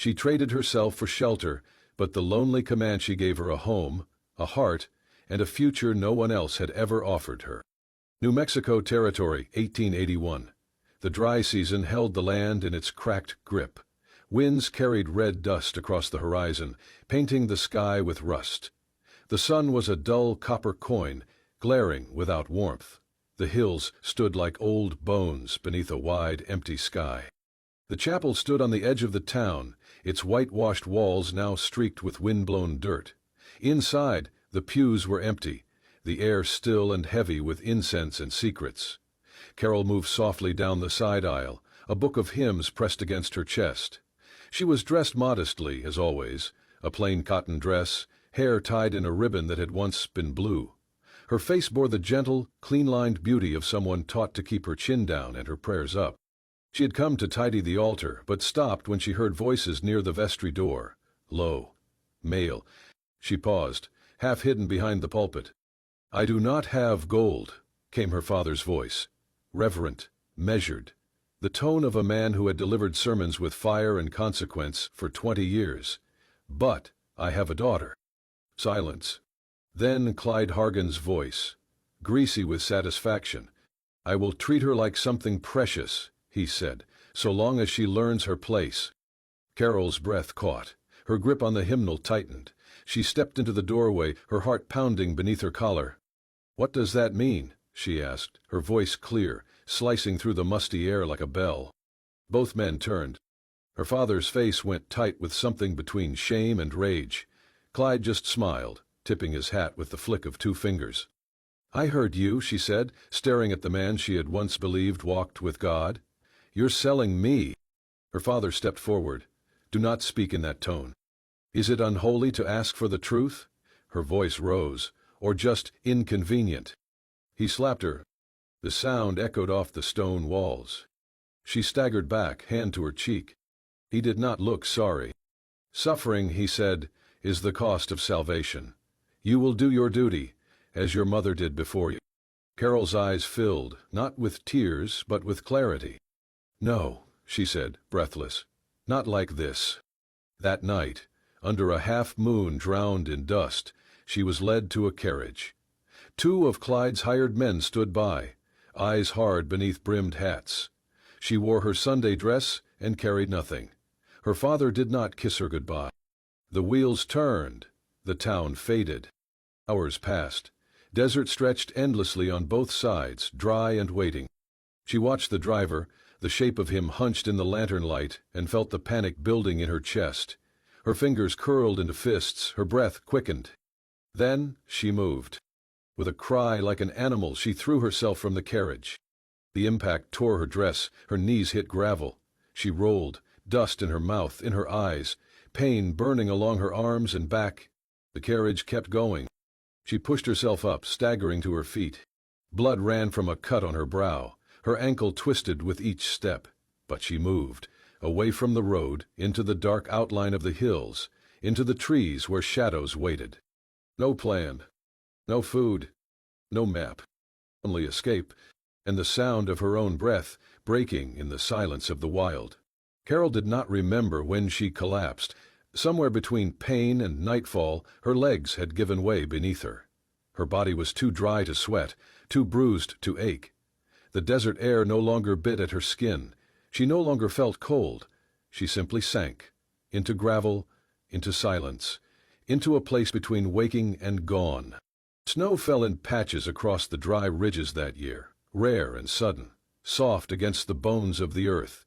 She traded herself for shelter, but the lonely Comanche gave her a home, a heart, and a future no one else had ever offered her. New Mexico Territory, 1881. The dry season held the land in its cracked grip. Winds carried red dust across the horizon, painting the sky with rust. The sun was a dull copper coin, glaring without warmth. The hills stood like old bones beneath a wide, empty sky. The chapel stood on the edge of the town, its whitewashed walls now streaked with wind-blown dirt. Inside, the pews were empty, the air still and heavy with incense and secrets. Carol moved softly down the side aisle, a book of hymns pressed against her chest. She was dressed modestly, as always, a plain cotton dress, hair tied in a ribbon that had once been blue. Her face bore the gentle, clean-lined beauty of someone taught to keep her chin down and her prayers up. She had come to tidy the altar, but stopped when she heard voices near the vestry door. Low. Male. She paused, half hidden behind the pulpit. "I do not have gold," came her father's voice. Reverent, measured, the tone of a man who had delivered sermons with fire and consequence for 20 years. "But I have a daughter." Silence. Then Clyde Hargan's voice, greasy with satisfaction. "I will treat her like something precious," he said, "so long as she learns her place." Carol's breath caught. Her grip on the hymnal tightened. She stepped into the doorway, her heart pounding beneath her collar. "What does that mean?" she asked, her voice clear, slicing through the musty air like a bell. Both men turned. Her father's face went tight with something between shame and rage. Clyde just smiled, tipping his hat with the flick of 2 fingers. "I heard you," she said, staring at the man she had once believed walked with God. "You're selling me." Her father stepped forward. "Do not speak in that tone. Is it unholy to ask for the truth?" Her voice rose. "Or just inconvenient?" He slapped her. The sound echoed off the stone walls. She staggered back, hand to her cheek. He did not look sorry. "Suffering," he said, "is the cost of salvation. You will do your duty, as your mother did before you." Carol's eyes filled, not with tears, but with clarity. "No," she said, breathless. "Not like this." That night, under a half-moon drowned in dust, she was led to a carriage. 2 of Clyde's hired men stood by, eyes hard beneath brimmed hats. She wore her Sunday dress and carried nothing. Her father did not kiss her goodbye. The wheels turned. The town faded. Hours passed. Desert stretched endlessly on both sides, dry and waiting. She watched the driver, the shape of him hunched in the lantern light, and felt the panic building in her chest. Her fingers curled into fists, her breath quickened. Then she moved. With a cry like an animal, she threw herself from the carriage. The impact tore her dress, her knees hit gravel. She rolled, dust in her mouth, in her eyes, pain burning along her arms and back. The carriage kept going. She pushed herself up, staggering to her feet. Blood ran from a cut on her brow. Her ankle twisted with each step. But she moved, away from the road, into the dark outline of the hills, into the trees where shadows waited. No plan. No food, no map, only escape, and the sound of her own breath breaking in the silence of the wild. Carol did not remember when she collapsed. Somewhere between pain and nightfall, her legs had given way beneath her. Her body was too dry to sweat, too bruised to ache. The desert air no longer bit at her skin. She no longer felt cold. She simply sank, into gravel, into silence, into a place between waking and gone. Snow fell in patches across the dry ridges that year, rare and sudden, soft against the bones of the earth.